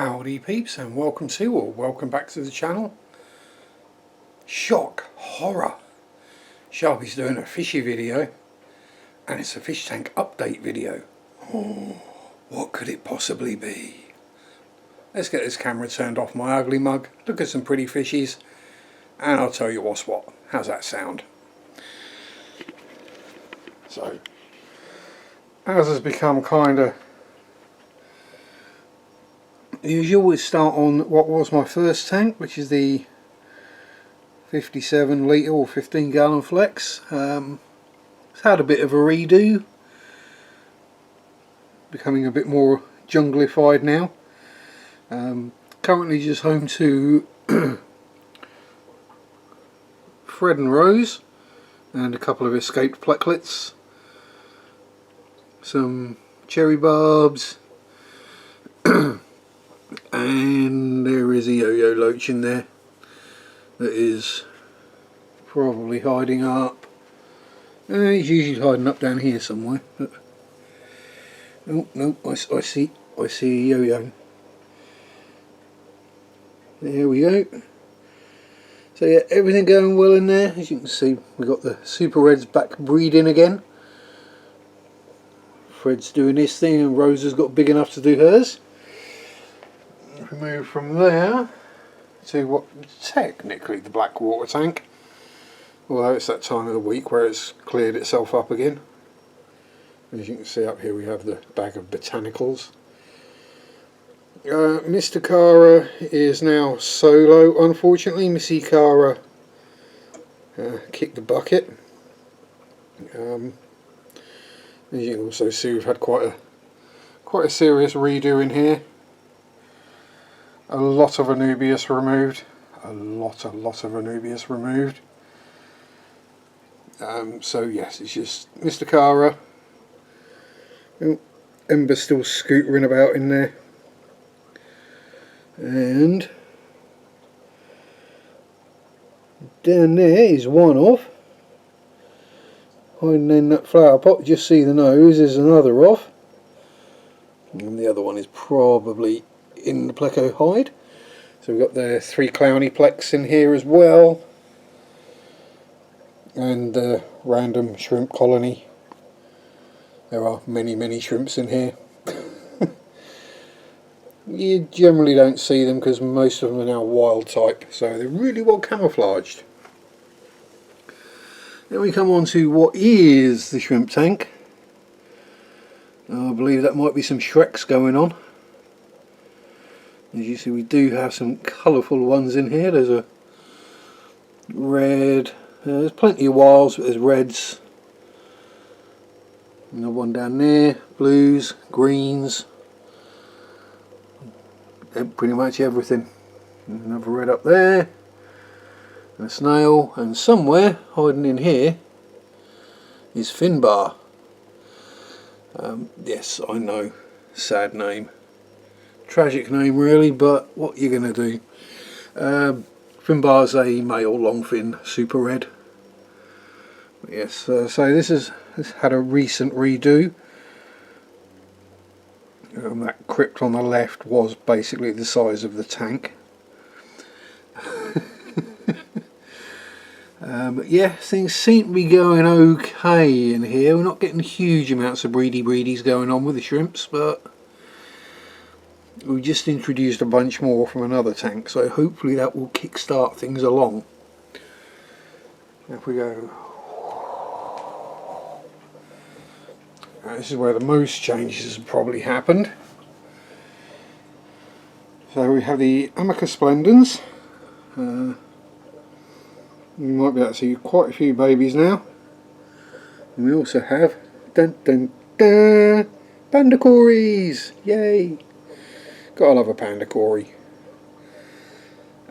Howdy peeps, and welcome to or welcome back to the channel. Shock, horror. Sharpie's doing a fishy video, and it's a fish tank update video. Oh, what could it possibly be? Let's get this camera turned off my ugly mug, look at some pretty fishies, and I'll tell you what's what. How's that sound? So, as has become kind of usual, we start on what was my first tank, which is the 57 litre or 15 gallon flex. It's had a bit of a redo, becoming a bit more junglified now. Currently just home to Fred and Rose and a couple of escaped plecklets, some cherry barbs, and there is a yo-yo loach in there that is probably hiding up. He's usually hiding up down here somewhere, but oh no, I see a yo-yo. There we go. So yeah, everything going well in there. As you can see, we've got the Super Reds back breeding again. Fred's doing his thing and Rose has got big enough to do hers. If we move from there to what technically the black water tank, although it's that time of the week where it's cleared itself up again. As you can see up here, we have the bag of botanicals. Mr. Cara is now solo, unfortunately. Missy Cara kicked the bucket. As you can also see, we've had quite a serious redo in here. A lot of Anubias removed. A lot of Anubias removed. So yes, it's just Mr. Cara. Oh, Ember's still scootering about in there. And down there is one off. Hiding in that flower pot, just see the nose, is another off. And the other one is probably in the pleco hide. So we've got the 3 clowny plex in here as well, and the random shrimp colony. There are many shrimps in here. You generally don't see them because most of them are now wild type, so they're really well camouflaged. Then we come on to what is the shrimp tank. I believe that might be some Shreks going on. As you see, we do have some colourful ones in here. There's a red, there's plenty of wilds, but there's reds. Another one down there, blues, greens, pretty much everything. Another red up there, a snail, and somewhere hiding in here is Finbar. Yes, I know, sad name. Tragic name really, but what you're going to do. Finbar's a male longfin super red. Yes, so this has had a recent redo. That crypt on the left was basically the size of the tank. But yeah, things seem to be going okay in here. We're not getting huge amounts of breedies going on with the shrimps, but we just introduced a bunch more from another tank, so hopefully that will kick-start things along. If we go, this is where the most changes have probably happened. So we have the Amicus Splendens. You might be able to see quite a few babies now. And we also have Panda Cories! Yay! Gotta love a Panda Cory.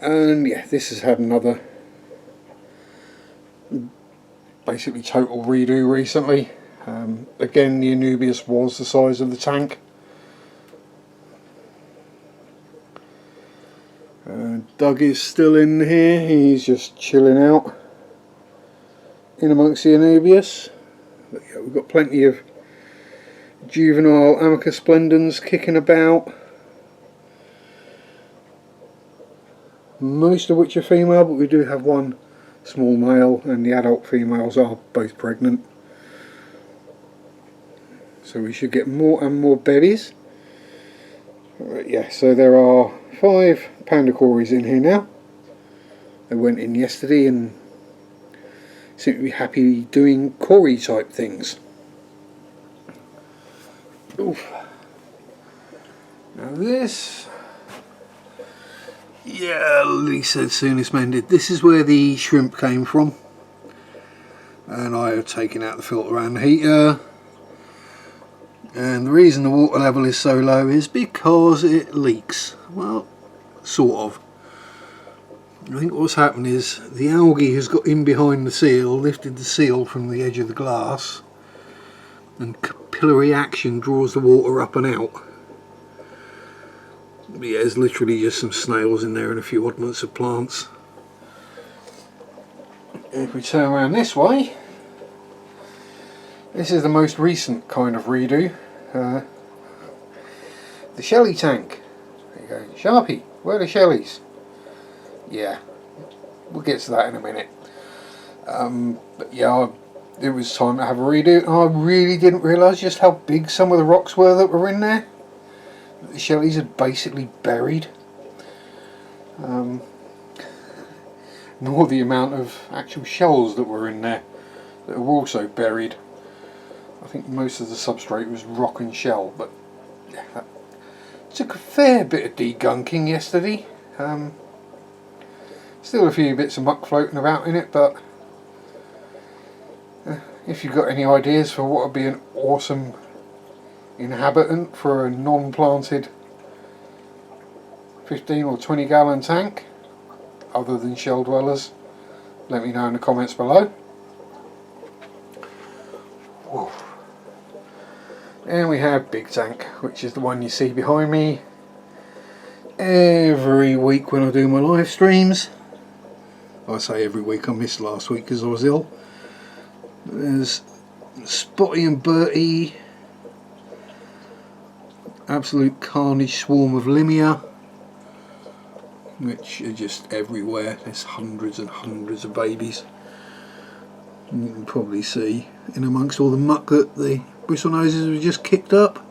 And yeah, this has had another basically total redo recently. Again, the Anubias was the size of the tank. Doug is still in here, he's just chilling out in amongst the Anubias. But yeah, we've got plenty of juvenile Amicus Splendens kicking about. most of which are female, but we do have one small male, and the adult females are both pregnant. So we should get more and more beddys. Yeah, so there are 5 panda cories in here now. They went in yesterday and seem to be happy doing cory type things. Oof. Now this, yeah, Lee said soonest mended. This is where the shrimp came from, and I have taken out the filter and the heater. And the reason the water level is so low is because it leaks. Well, sort of. I think what's happened is the algae has got in behind the seal, lifted the seal from the edge of the glass, and capillary action draws the water up and out. But yeah, there's literally just some snails in there and a few oddments of plants. If we turn around this way, this is the most recent kind of redo. The shelly tank. There you go. Sharpie, where are the shellies? Yeah, we'll get to that in a minute. But yeah, it was time to have a redo. I really didn't realise just how big some of the rocks were that were in there. The shellies had basically buried. Nor the amount of actual shells that were in there that were also buried. I think most of the substrate was rock and shell, but yeah, that took a fair bit of degunking yesterday. Still a few bits of muck floating about in it, but if you've got any ideas for what would be an awesome inhabitant for a non-planted 15 or 20 gallon tank, other than shell dwellers, let me know in the comments below. Whoa. And we have big tank, which is the one you see behind me every week when I do my live streams. I say every week, I missed last week because I was ill. There's Spotty and Bertie, absolute carnage swarm of Limia, which are just everywhere. There's hundreds and hundreds of babies. And you can probably see in amongst all the muck that the bristlenoses have just kicked up.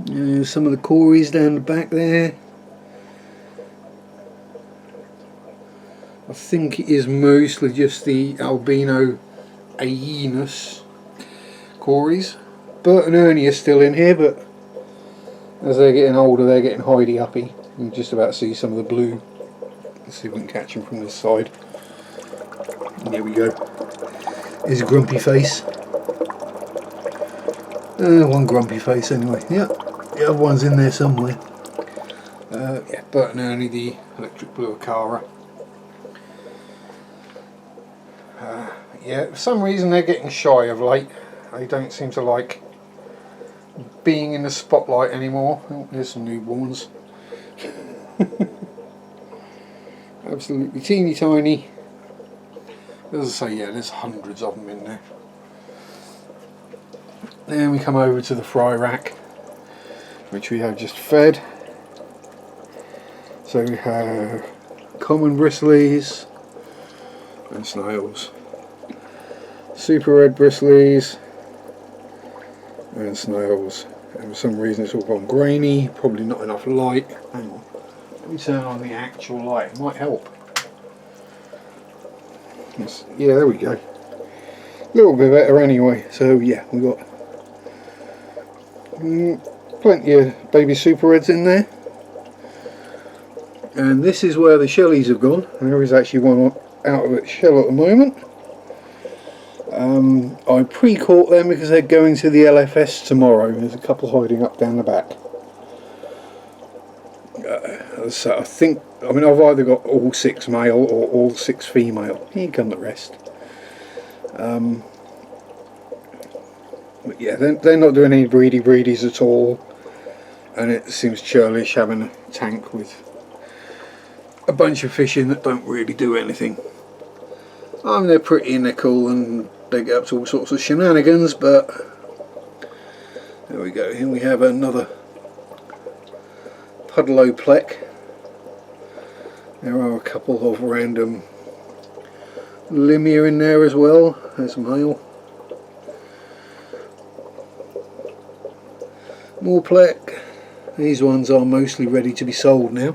Some of the cories down the back there. I think it is mostly just the albino Aenus cories. Bert and Ernie are still in here, but as they're getting older they're getting hidey-uppy. You can just about see some of the blue. Let's see if we can catch them from this side. There we go. Here's a grumpy face. One grumpy face anyway. Yeah, the other one's in there somewhere. Yeah, Bert and Ernie, the electric blue Acara. Yeah, for some reason they're getting shy of late. They don't seem to like being in the spotlight anymore. Oh, there's some newborns. Absolutely teeny tiny. As I say, yeah, there's hundreds of them in there. Then we come over to the fry rack, which we have just fed. So we have common bristlies and snails, super red bristlies and snails, and for some reason it's all gone grainy, probably not enough light. Hang on, let me turn on the actual light, it might help. Yeah, there we go, a little bit better anyway. So yeah, we've got plenty of baby super reds in there. And this is where the shellies have gone. There is actually one out of its shell at the moment. I pre-caught them because they're going to the LFS tomorrow. There's a couple hiding up down the back. So I think, I mean, I've either got all 6 male or all 6 female. Here come the rest. But yeah, they're not doing any breedies at all. And it seems churlish having a tank with a bunch of fish in that don't really do anything. I mean, they're pretty and they're cool and they get up to all sorts of shenanigans, but there we go. Here we have another Puddleoplec. There are a couple of random Limia in there as well. There's male. More plec. These ones are mostly ready to be sold now.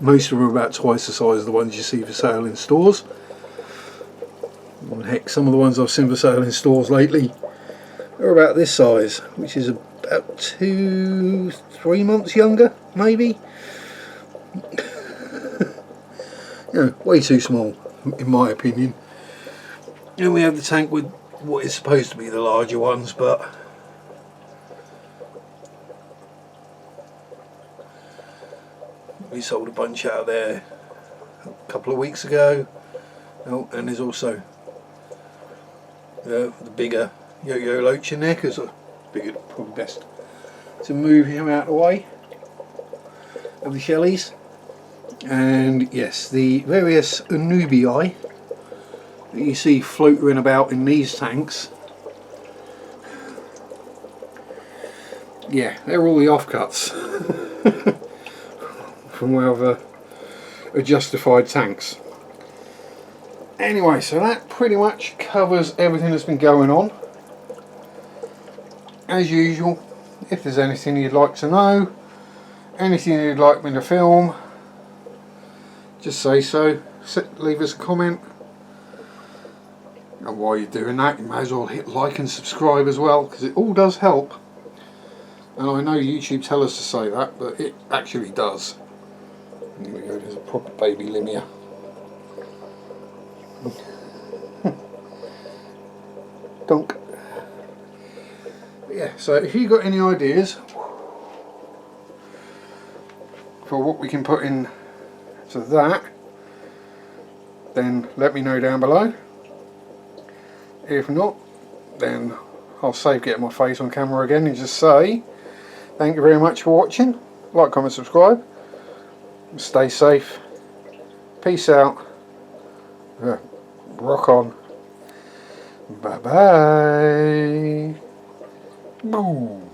Most of them are about twice the size of the ones you see for sale in stores. And heck, some of the ones I've seen for sale in stores lately are about this size, which is about 2-3 months younger, maybe. You know, way too small, in my opinion. And we have the tank with what is supposed to be the larger ones, but we sold a bunch out of there a couple of weeks ago. Oh, and there's also the bigger yo-yo loach in there, because bigger, probably best to move him out of the way of the shellies. And yes, the various Anubii that you see floating about in these tanks, yeah, they're all the offcuts from other justified tanks. Anyway, so that pretty much covers everything that's been going on. As usual, if there's anything you'd like to know, anything you'd like me to film, just say so. Leave us a comment. And while you're doing that, you may as well hit like and subscribe as well, because it all does help. And I know YouTube tell us to say that, but it actually does. There we go, there's a proper baby Limia. Donk. But yeah, so if you've got any ideas for what we can put in to that, then let me know down below. If not, then I'll save getting my face on camera again and just say thank you very much for watching. Like, comment, subscribe. Stay safe. Peace out. Rock on. Bye bye. Boom.